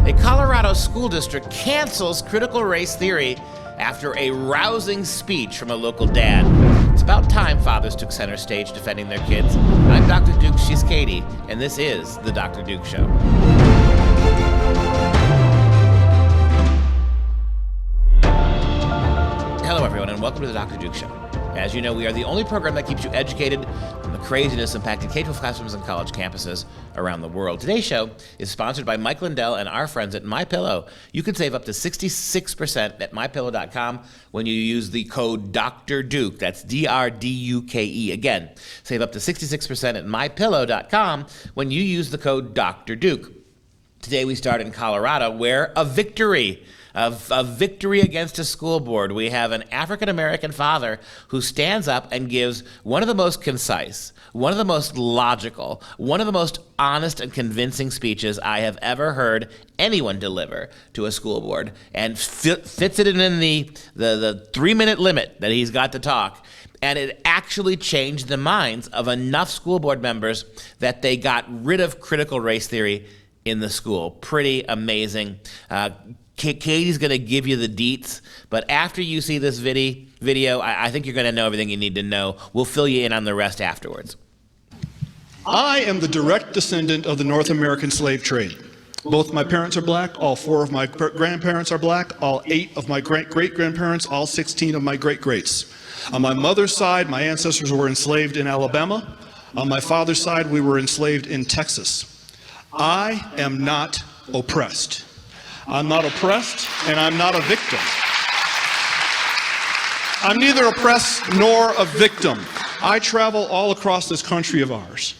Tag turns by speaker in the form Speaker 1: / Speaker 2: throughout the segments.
Speaker 1: A Colorado school district cancels critical race theory after a rousing speech from a local dad. It's about time fathers took center stage defending their kids. I'm Dr. Duke, she's Katie, and this is The Dr. Duke Show. Hello, everyone, and welcome to The Dr. Duke Show. As you know, we are the only program that keeps you educated on the craziness impacting K-12 classrooms and college campuses around the world. Today's show is sponsored by Mike Lindell and our friends at MyPillow. You can save up to 66% at MyPillow.com when you use the code Dr. Duke. That's D-R-D-U-K-E. Again, save up to 66% at MyPillow.com when you use the code Dr. Duke. Today we start in Colorado, where a victory against a school board. We have an African-American father who stands up and gives one of the most concise, one of the most logical, one of the most honest and convincing speeches I have ever heard anyone deliver to a school board, and fits it in the 3-minute limit that he's got to talk. And it actually changed the minds of enough school board members that they got rid of critical race theory in the school. Pretty amazing. Katie's going to give you the deets, but after you see this video, I think you're going to know everything you need to know. We'll fill you in on the rest afterwards.
Speaker 2: I am the direct descendant of the North American slave trade. Both my parents are black, all 4 of my grandparents are black, all 8 of my great-great-grandparents, all 16 of my great-greats. On my mother's side, my ancestors were enslaved in Alabama. On my father's side, we were enslaved in Texas. I am not oppressed. I'm not oppressed, and I'm not a victim. I'm neither oppressed nor a victim. I travel all across this country of ours,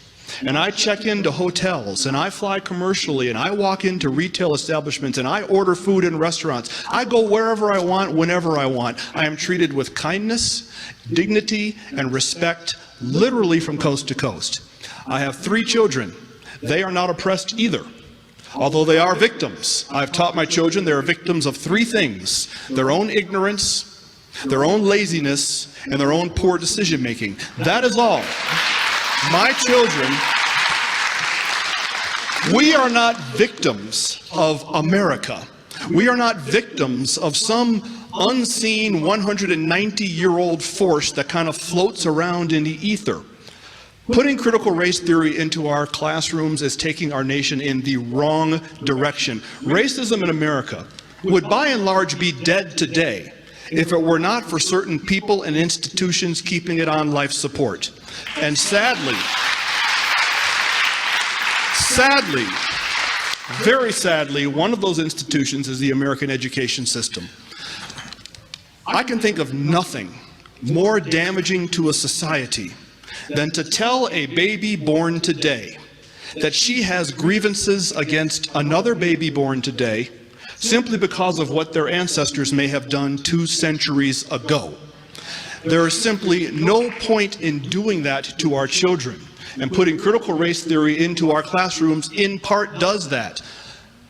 Speaker 2: and I check into hotels, and I fly commercially, and I walk into retail establishments, and I order food in restaurants. I go wherever I want, whenever I want. I am treated with kindness, dignity, and respect, literally from coast to coast. I have 3 children. They are not oppressed either. Although they are victims. I've taught my children they are victims of 3 things: their own ignorance, their own laziness, and their own poor decision making. That is all. My children, we are not victims of America. We are not victims of some unseen 190-year-old force that kind of floats around in the ether. Putting critical race theory into our classrooms is taking our nation in the wrong direction. Racism in America would by and large be dead today if it were not for certain people and institutions keeping it on life support. And sadly, very sadly, one of those institutions is the American education system. I can think of nothing more damaging to a society than to tell a baby born today that she has grievances against another baby born today simply because of what their ancestors may have done 2 centuries ago. There is simply no point in doing that to our children, and putting critical race theory into our classrooms in part does that.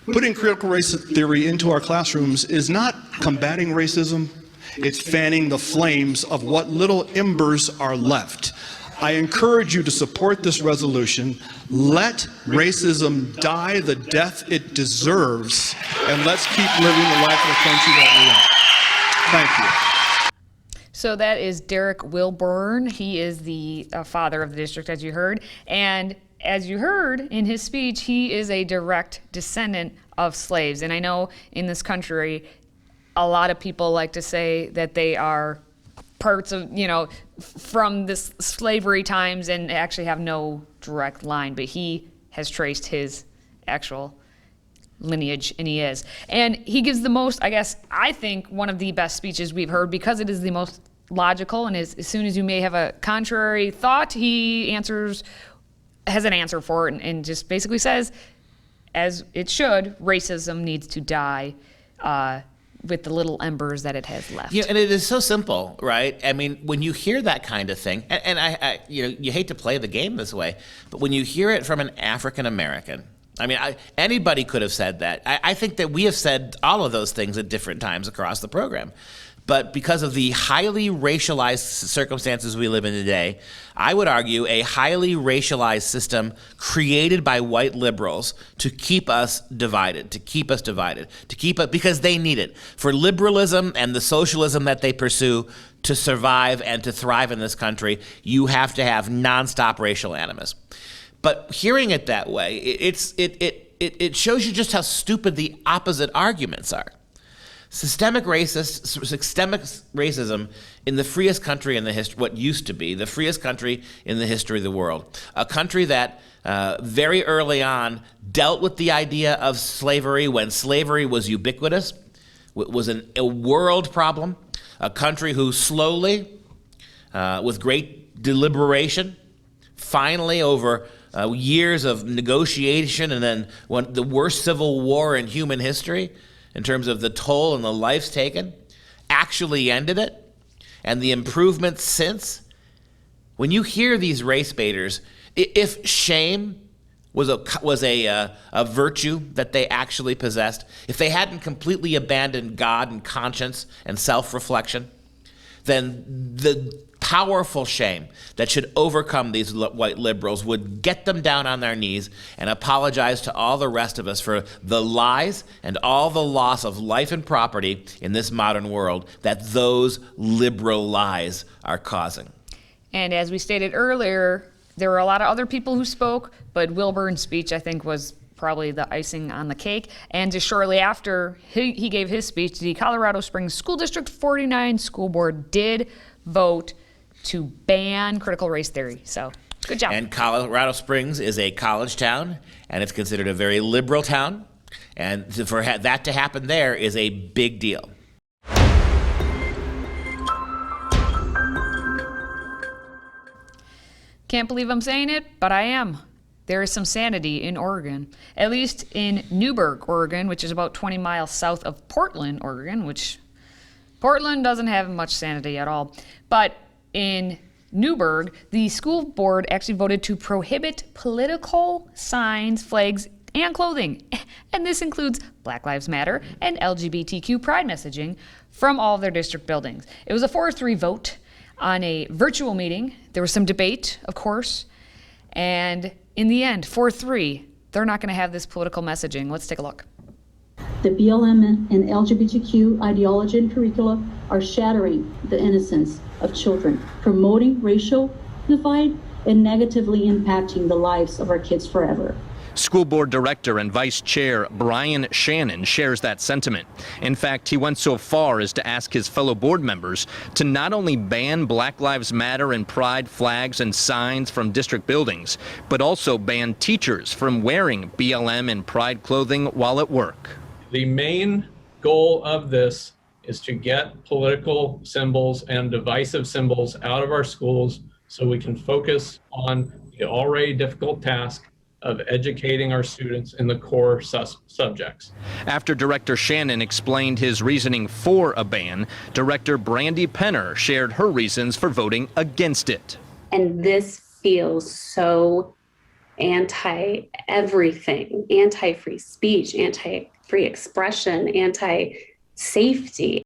Speaker 2: Putting critical race theory into our classrooms is not combating racism, it's fanning the flames of what little embers are left. I encourage you to support this resolution. Let racism die the death it deserves, and let's keep living the life of the country that we are. Thank you.
Speaker 3: So that is Derek Wilburn. He is the father of the district, as you heard. And as you heard in his speech, he is a direct descendant of slaves. And I know in this country, a lot of people like to say that they are parts of, from this slavery times and actually have no direct line, but he has traced his actual lineage, and he is. And he gives the most, I think, one of the best speeches we've heard because it is the most logical, and as soon as you may have a contrary thought, he has an answer for it, and just basically says, as it should, racism needs to die with the little embers that it has left.
Speaker 1: And it is so simple, right? I mean, when you hear that kind of thing, and I you hate to play the game this way, but when you hear it from an African American, anybody could have said that. I think that we have said all of those things at different times across the program. But because of the highly racialized circumstances we live in today, I would argue a highly racialized system created by white liberals to keep us divided, because they need it. For liberalism and the socialism that they pursue to survive and to thrive in this country, you have to have nonstop racial animus. But hearing it that way, it shows you just how stupid the opposite arguments are. Systemic racism in the freest country in the history, what used to be the freest country in the history of the world, a country that very early on dealt with the idea of slavery when slavery was ubiquitous, was a world problem, a country who slowly, with great deliberation, finally over years of negotiation and then the worst civil war in human history, in terms of the toll and the lives taken, actually ended it, and the improvements since. When you hear these race baiters, if shame was a virtue that they actually possessed, if they hadn't completely abandoned God and conscience and self-reflection, then the powerful shame that should overcome these white liberals would get them down on their knees and apologize to all the rest of us for the lies and all the loss of life and property in this modern world that those liberal lies are causing.
Speaker 3: And as we stated earlier, there were a lot of other people who spoke, but Wilburn's speech, I think, was probably the icing on the cake. And just shortly after he gave his speech, the Colorado Springs School District 49 School Board did vote to ban critical race theory. So, good job.
Speaker 1: And Colorado Springs is a college town, and it's considered a very liberal town. And for that to happen there is a big deal.
Speaker 3: Can't believe I'm saying it, but I am. There is some sanity in Oregon, at least in Newburgh, Oregon, which is about 20 miles south of Portland, Oregon, which Portland doesn't have much sanity at all. But in Newburgh, the school board actually voted to prohibit political signs, flags, and clothing, and this includes Black Lives Matter and LGBTQ pride messaging, from all of their district buildings. It was a 4-3 vote on a virtual meeting. There was some debate, of course, and in the end, 4-3, they're not going to have this political messaging. Let's take a look.
Speaker 4: The BLM and LGBTQ ideology and curricula are shattering the innocence of children, promoting racial divide, and negatively impacting the lives of our kids forever.
Speaker 5: School Board Director and Vice Chair Brian Shannon shares that sentiment. In fact, he went so far as to ask his fellow board members to not only ban Black Lives Matter and Pride flags and signs from district buildings, but also ban teachers from wearing BLM and Pride clothing while at work.
Speaker 6: The main goal of this is to get political symbols and divisive symbols out of our schools so we can focus on the already difficult task of educating our students in the core subjects.
Speaker 5: After Director Shannon explained his reasoning for a ban, Director Brandy Penner shared her reasons for voting against it.
Speaker 7: And this feels so anti-everything, anti-free speech, anti-free expression, anti-safety.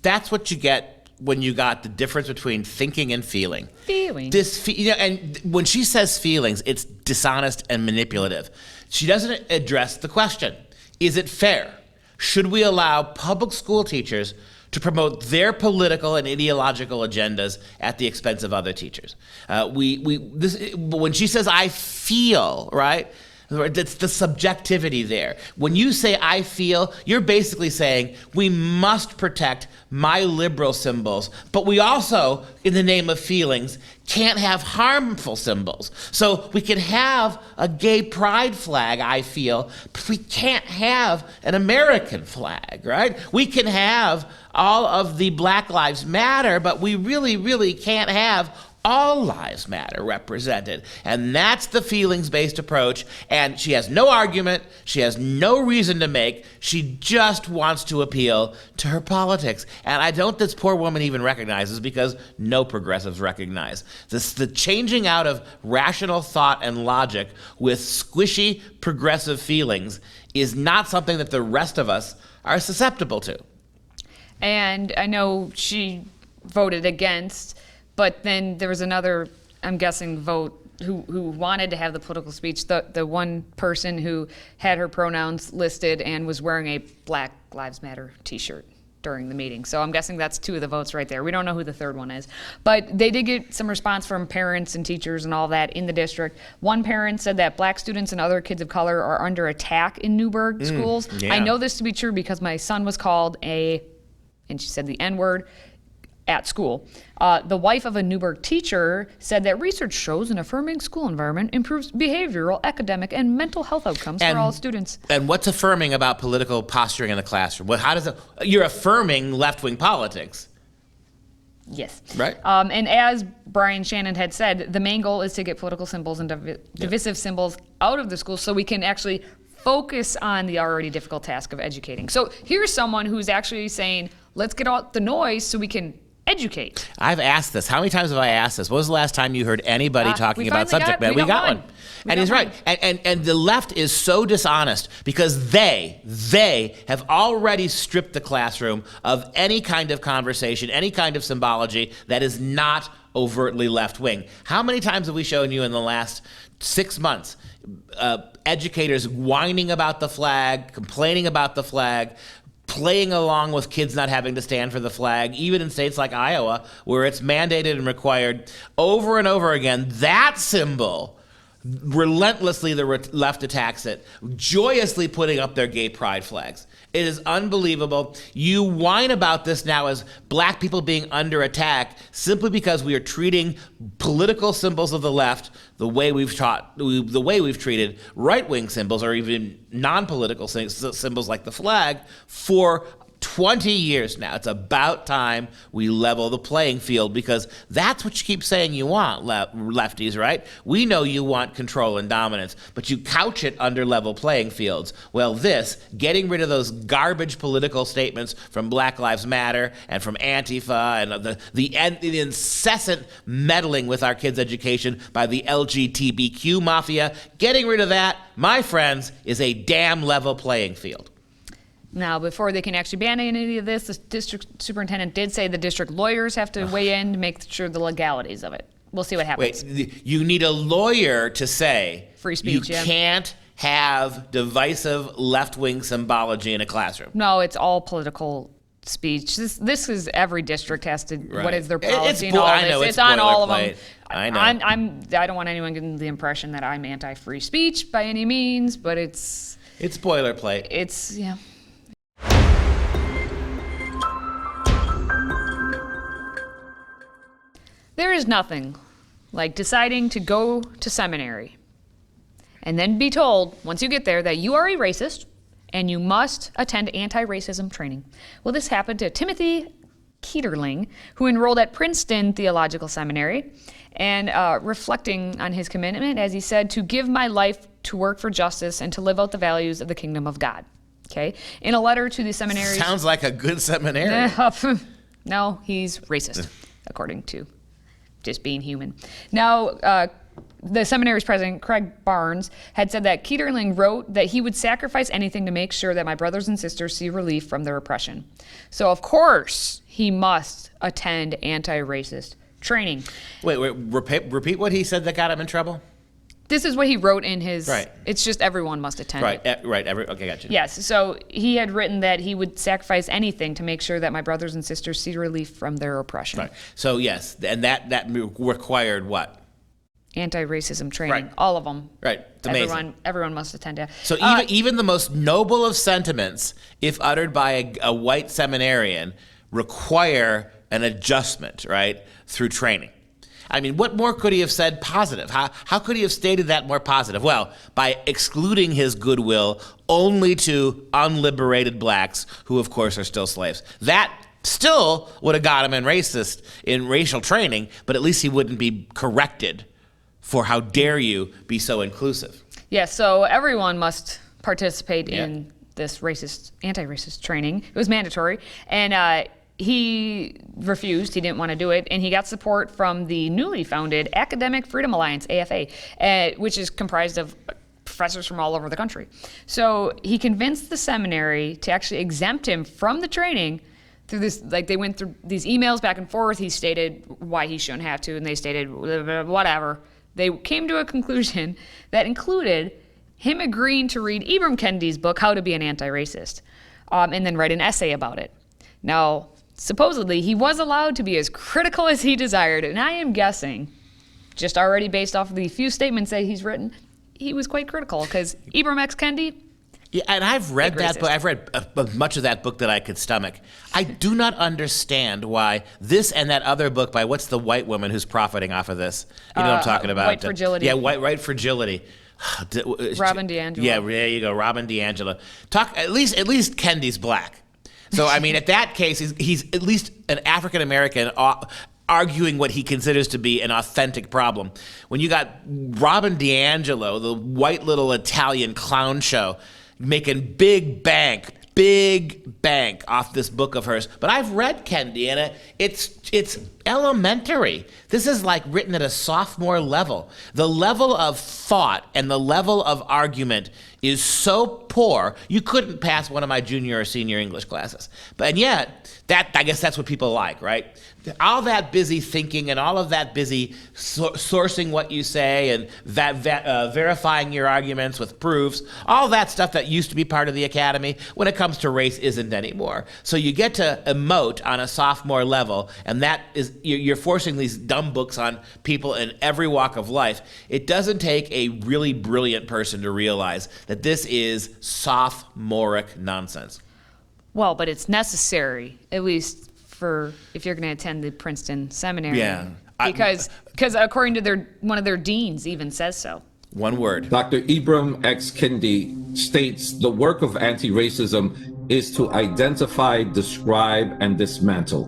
Speaker 1: That's what you get when you got the difference between thinking and feeling. And when she says feelings, it's dishonest and manipulative. She doesn't address the question. Is it fair? Should we allow public school teachers to promote their political and ideological agendas at the expense of other teachers? When she says, I feel, right? That's the subjectivity there. When you say I feel, you're basically saying we must protect my liberal symbols, but we also, in the name of feelings, can't have harmful symbols. So we can have a gay pride flag, I feel, but we can't have an American flag, right? We can have all of the Black Lives Matter, but we really, really can't have all lives matter represented. And that's the feelings-based approach. And she has no argument. She has no reason to make. She just wants to appeal to her politics. And I don't this poor woman even recognizes, because no progressives recognize. The changing out of rational thought and logic with squishy progressive feelings is not something that the rest of us are susceptible to.
Speaker 3: And I know she voted against, but then there was another, I'm guessing, vote who wanted to have the political speech, the one person who had her pronouns listed and was wearing a Black Lives Matter t-shirt during the meeting. So I'm guessing that's 2 of the votes right there. We don't know who the third one is. But they did get some response from parents and teachers and all that in the district. One parent said that Black students and other kids of color are under attack in Newburgh schools.
Speaker 1: Yeah.
Speaker 3: I know this to be true because my son was called and she said the N-word, at school. The wife of a Newburgh teacher said that research shows an affirming school environment improves behavioral, academic, and mental health outcomes for all students.
Speaker 1: And what's affirming about political posturing in the classroom? How does you're affirming left-wing politics?
Speaker 3: Yes.
Speaker 1: Right.
Speaker 3: And as Brian Shannon had said, the main goal is to get political symbols and divisive symbols out of the schools so we can actually focus on the already difficult task of educating. So here's someone who's actually saying, let's get out the noise so we can educate.
Speaker 1: I've asked this. How many times have I asked this? When was the last time you heard anybody talking about subject matter? We got one. And he's right. And the left is so dishonest because they have already stripped the classroom of any kind of conversation, any kind of symbology that is not overtly left-wing. How many times have we shown you in the last 6 months educators whining about the flag, complaining about the flag, playing along with kids not having to stand for the flag, even in states like Iowa, where it's mandated and required over and over again? That symbol, relentlessly the left attacks it, joyously putting up their gay pride flags. It is unbelievable. You whine about this now as Black people being under attack simply because we are treating political symbols of the left the way we've treated right-wing symbols or even non-political symbols like the flag for 20 years now. It's about time we level the playing field because that's what you keep saying you want, lefties, right? We know you want control and dominance, but you couch it under level playing fields. Well, getting rid of those garbage political statements from Black Lives Matter and from Antifa and the incessant meddling with our kids' education by the LGBTQ mafia, getting rid of that, my friends, is a damn level playing field.
Speaker 3: Now, before they can actually ban any of this, the district superintendent did say the district lawyers have to weigh in to make sure the legalities of it. We'll see what happens.
Speaker 1: Wait, you need a lawyer to say
Speaker 3: free speech,
Speaker 1: you can't have divisive left-wing symbology in a classroom.
Speaker 3: No, it's all political speech. This is every district has to.
Speaker 1: Right.
Speaker 3: What is their policy and all
Speaker 1: I
Speaker 3: this?
Speaker 1: know,
Speaker 3: it's on all of them.
Speaker 1: boilerplate. I know.
Speaker 3: I don't want anyone getting the impression that I'm anti-free speech by any means, but it's
Speaker 1: boilerplate.
Speaker 3: It's yeah. There is nothing like deciding to go to seminary and then be told, once you get there, that you are a racist and you must attend AntiRacism training. Well, this happened to Timothy Keterling, who enrolled at Princeton Theological Seminary, and reflecting on his commitment, as he said, to give my life to work for justice and to live out the values of the kingdom of God. Okay? In a letter to the seminary.
Speaker 1: Sounds like a good seminary.
Speaker 3: No, he's racist, according to just being human. Now, the seminary's president, Craig Barnes, had said that Keterling wrote that he would sacrifice anything to make sure that my brothers and sisters see relief from their oppression. So, of course, he must attend anti-racist training.
Speaker 1: Wait, repeat what he said that got him in trouble?
Speaker 3: This is what he wrote in his.
Speaker 1: Right.
Speaker 3: It's just everyone must attend.
Speaker 1: Right. Okay, gotcha.
Speaker 3: Yes. So he had written that he would sacrifice anything to make sure that my brothers and sisters see relief from their oppression.
Speaker 1: Right. So yes, and that required what?
Speaker 3: Anti-racism training.
Speaker 1: Right.
Speaker 3: All of them.
Speaker 1: Right. It's amazing.
Speaker 3: Everyone must attend it.
Speaker 1: So even the most noble of sentiments, if uttered by a white seminarian, require an adjustment, right, through training. I mean, what more could he have said positive? How could he have stated that more positive? Well, by excluding his goodwill only to unliberated blacks, who of course are still slaves. That still would have got him in racial training, but at least he wouldn't be corrected for how dare you be so inclusive.
Speaker 3: Yeah, so everyone must participate in this anti-racist training. It was mandatory, and he refused. He didn't want to do it, and he got support from the newly founded Academic Freedom Alliance, AFA, which is comprised of professors from all over the country. So he convinced the seminary to actually exempt him from the training through this, like they went through these emails back and forth. He stated why he shouldn't have to, and they stated whatever. They came to a conclusion that included him agreeing to read Ibram Kennedy's book, How to Be an Anti-Racist, and then write an essay about it. Now, supposedly, he was allowed to be as critical as he desired, and I am guessing, just already based off of the few statements that he's written, he was quite critical, because Ibram X. Kendi.
Speaker 1: Yeah, and I've read that book. I've read much of that book that I could stomach. I do not understand why this and that other book by what's the white woman who's profiting off of this? You know what I'm talking about?
Speaker 3: White Fragility.
Speaker 1: Yeah, White Fragility.
Speaker 3: Robin DiAngelo.
Speaker 1: Yeah, there you go, Robin DiAngelo. At least Kendi's black. So I mean, at that case, he's at least an African American. Arguing what he considers to be an authentic problem. When you got Robin DiAngelo, the white little Italian clown show, making big bank off this book of hers. But I've read Kendi, and it's elementary. This is like written at a sophomore level. The level of thought and the level of argument is so poor, you couldn't pass one of my junior or senior English classes. And yet, I guess that's what people like, right? All that busy thinking and all of that busy sourcing what you say and verifying your arguments with proofs, all that stuff that used to be part of the academy, when it comes to race, isn't anymore. So you get to emote on a sophomore level, and that is, you're forcing these dumb books on people in every walk of life. It doesn't take a really brilliant person to realize that this is sophomoric nonsense.
Speaker 3: Well, but it's necessary, at least for if you're going to attend the Princeton Seminary.
Speaker 1: Yeah.
Speaker 3: Because according to one of their deans even says so.
Speaker 1: One word.
Speaker 8: Dr. Ibram X. Kendi states the work of anti-racism is to identify, describe, and dismantle.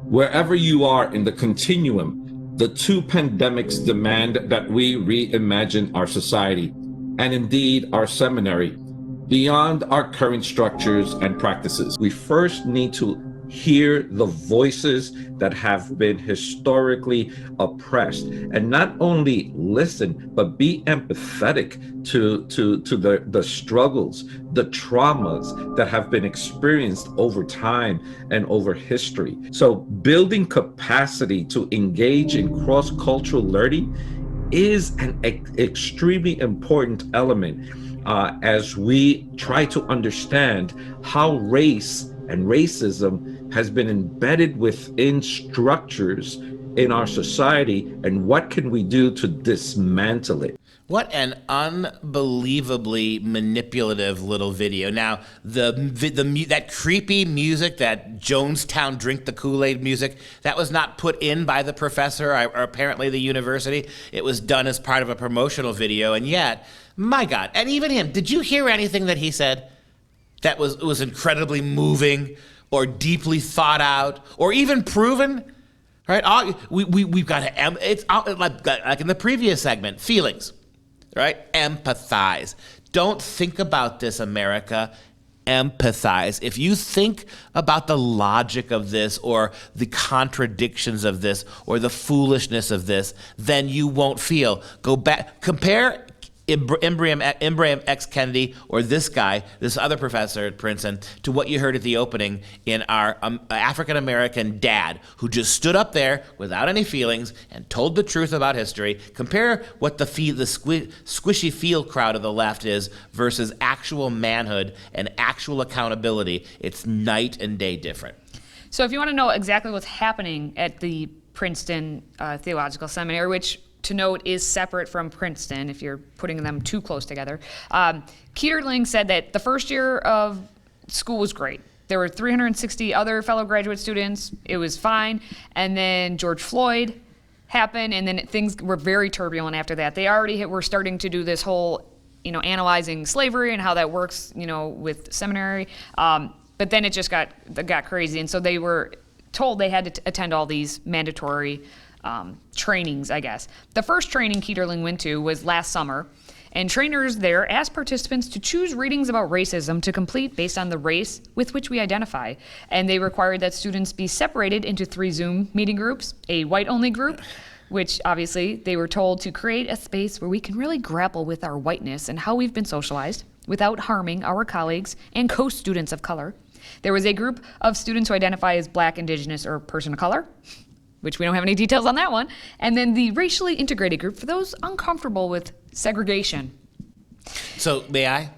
Speaker 8: Wherever you are in the continuum, the two pandemics demand that we reimagine our society, and indeed our seminary, beyond our current structures and practices. We first need to hear the voices that have been historically oppressed, and not only listen, but be empathetic to the struggles, the traumas that have been experienced over time and over history. So building capacity to engage in cross-cultural learning is an extremely important element as we try to understand how race and racism has been embedded within structures in our society, and what can we do to dismantle it?
Speaker 1: What an unbelievably manipulative little video. Now, that creepy music, that Jonestown Drink the Kool-Aid music, that was not put in by the professor or apparently the university. It was done as part of a promotional video, and yet, my God, and even him, did you hear anything that he said that was incredibly moving or deeply thought out or even proven? Right? We've got to, it's like in the previous segment, feelings, right? Empathize. Don't think about this, America. Empathize. If you think about the logic of this or the contradictions of this or the foolishness of this, then you won't feel. Go back, compare Ibram X. Kendi or this guy, this other professor at Princeton, to what you heard at the opening in our African-American dad who just stood up there without any feelings and told the truth about history. Compare what the squishy feel crowd of the left is versus actual manhood and actual accountability. It's night and day different.
Speaker 3: So if you want to know exactly what's happening at the Princeton Theological Seminary, which to note is separate from Princeton if you're putting them too close together. Keterling said that the first year of school was great. There were 360 other fellow graduate students. It was fine. And then George Floyd happened, and then things were very turbulent after that. They already were starting to do this whole, analyzing slavery and how that works, with seminary. But then it just got crazy. And so they were told they had to attend all these mandatory trainings, I guess. The first training Keterling went to was last summer, and trainers there asked participants to choose readings about racism to complete based on the race with which we identify. And they required that students be separated into 3 Zoom meeting groups, a white-only group, which obviously they were told to create a space where we can really grapple with our whiteness and how we've been socialized without harming our colleagues and co-students of color. There was a group of students who identify as Black, Indigenous, or person of color, which we don't have any details on that one. And then the racially integrated group for those uncomfortable with segregation.
Speaker 1: So may I?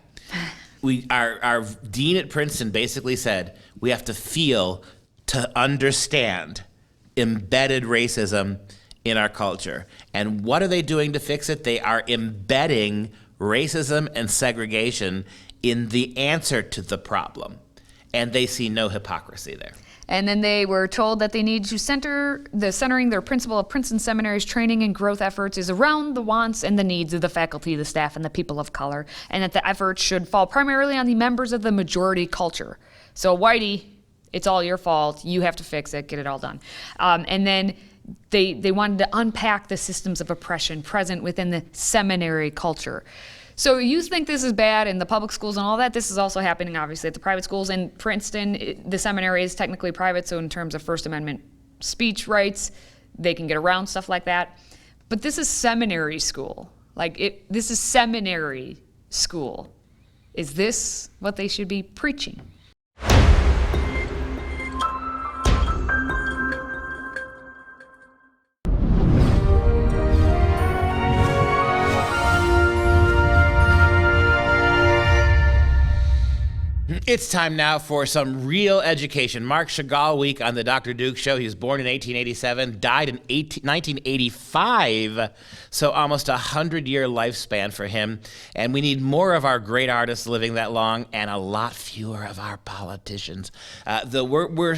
Speaker 1: Our dean at Princeton basically said we have to feel to understand embedded racism in our culture. And what are they doing to fix it? They are embedding racism and segregation in the answer to the problem. And they see no hypocrisy there.
Speaker 3: And then they were told that they need to centering their principle of Princeton Seminary's training and growth efforts is around the wants and the needs of the faculty, the staff, and the people of color, and that the efforts should fall primarily on the members of the majority culture. So Whitey, it's all your fault. You have to fix it, get it all done. And then they wanted to unpack the systems of oppression present within the seminary culture. So you think this is bad in the public schools and all that? This is also happening, obviously, at the private schools. In Princeton, the seminary is technically private, so in terms of First Amendment speech rights, they can get around stuff like that. But this is seminary school. This is seminary school. Is this what they should be preaching?
Speaker 1: It's time now for some real education. Mark Chagall Week on the Dr. Duke Show. He was born in 1887, died in 1985, so almost a 100-year lifespan for him. And we need more of our great artists living that long and a lot fewer of our politicians. We're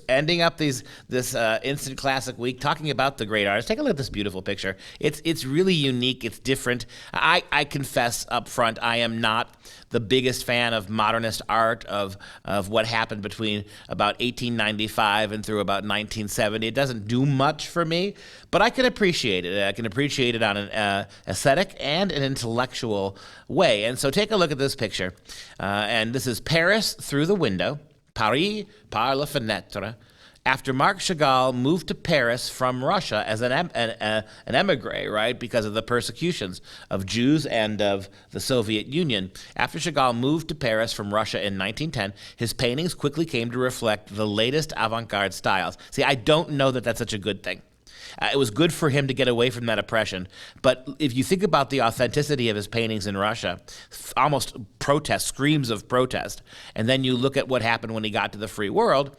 Speaker 1: ending up this Instant Classic Week talking about the great artists. Take a look at this beautiful picture. It's really unique. It's different. I confess up front, I am not the biggest fan of modernist art, of what happened between about 1895 and through about 1970. It doesn't do much for me, but I can appreciate it. I can appreciate it on an aesthetic and an intellectual way. And so take a look at this picture. And this is Paris through the window, Paris par la fenêtre. After Marc Chagall moved to Paris from Russia as an emigre, right, because of the persecutions of Jews and of the Soviet Union. After Chagall moved to Paris from Russia in 1910, his paintings quickly came to reflect the latest avant-garde styles. See, I don't know that that's such a good thing. It was good for him to get away from that oppression. But if you think about the authenticity of his paintings in Russia, almost protest, screams of protest, and then you look at what happened when he got to the free world,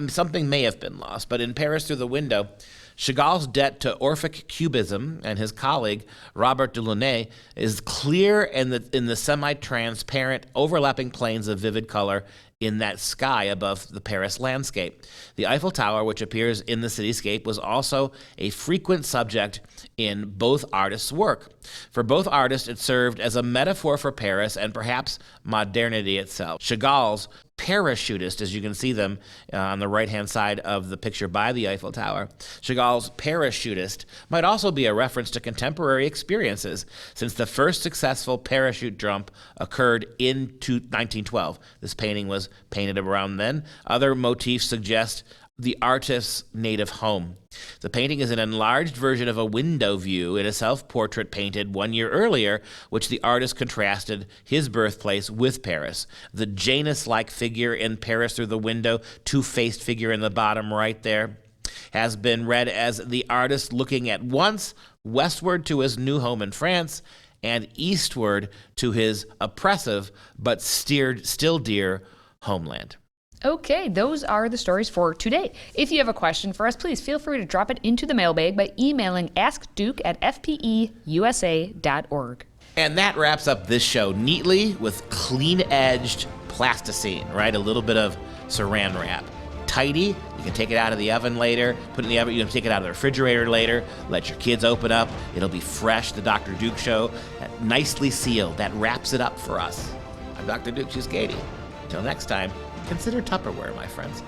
Speaker 1: something may have been lost. But in Paris Through the Window, Chagall's debt to Orphic Cubism and his colleague, Robert Delaunay, is clear in the semi-transparent overlapping planes of vivid color in that sky above the Paris landscape. The Eiffel Tower, which appears in the cityscape, was also a frequent subject in both artists' work. For both artists, it served as a metaphor for Paris and perhaps modernity itself. Chagall's parachutist, as you can see them on the right-hand side of the picture by the Eiffel Tower, Chagall's parachutist might also be a reference to contemporary experiences, since the first successful parachute jump occurred in 1912. This painting was painted around then. Other motifs suggest the artist's native home. The painting is an enlarged version of a window view in a self-portrait painted 1 year earlier, which the artist contrasted his birthplace with Paris. The Janus-like figure in Paris Through the Window, two-faced figure in the bottom right there, has been read as the artist looking at once westward to his new home in France and eastward to his oppressive but still dear homeland.
Speaker 3: Okay, those are the stories for today. If you have a question for us, please feel free to drop it into the mailbag by emailing askduke@fpeusa.org.
Speaker 1: And that wraps up this show neatly with clean-edged plasticine, right? A little bit of saran wrap. Tidy, you can take it out of the oven later, put it in the oven, you can take it out of the refrigerator later, let your kids open up, it'll be fresh, the Dr. Duke Show, nicely sealed, that wraps it up for us. I'm Dr. Duke, she's Katie. Until next time, consider Tupperware, my friends.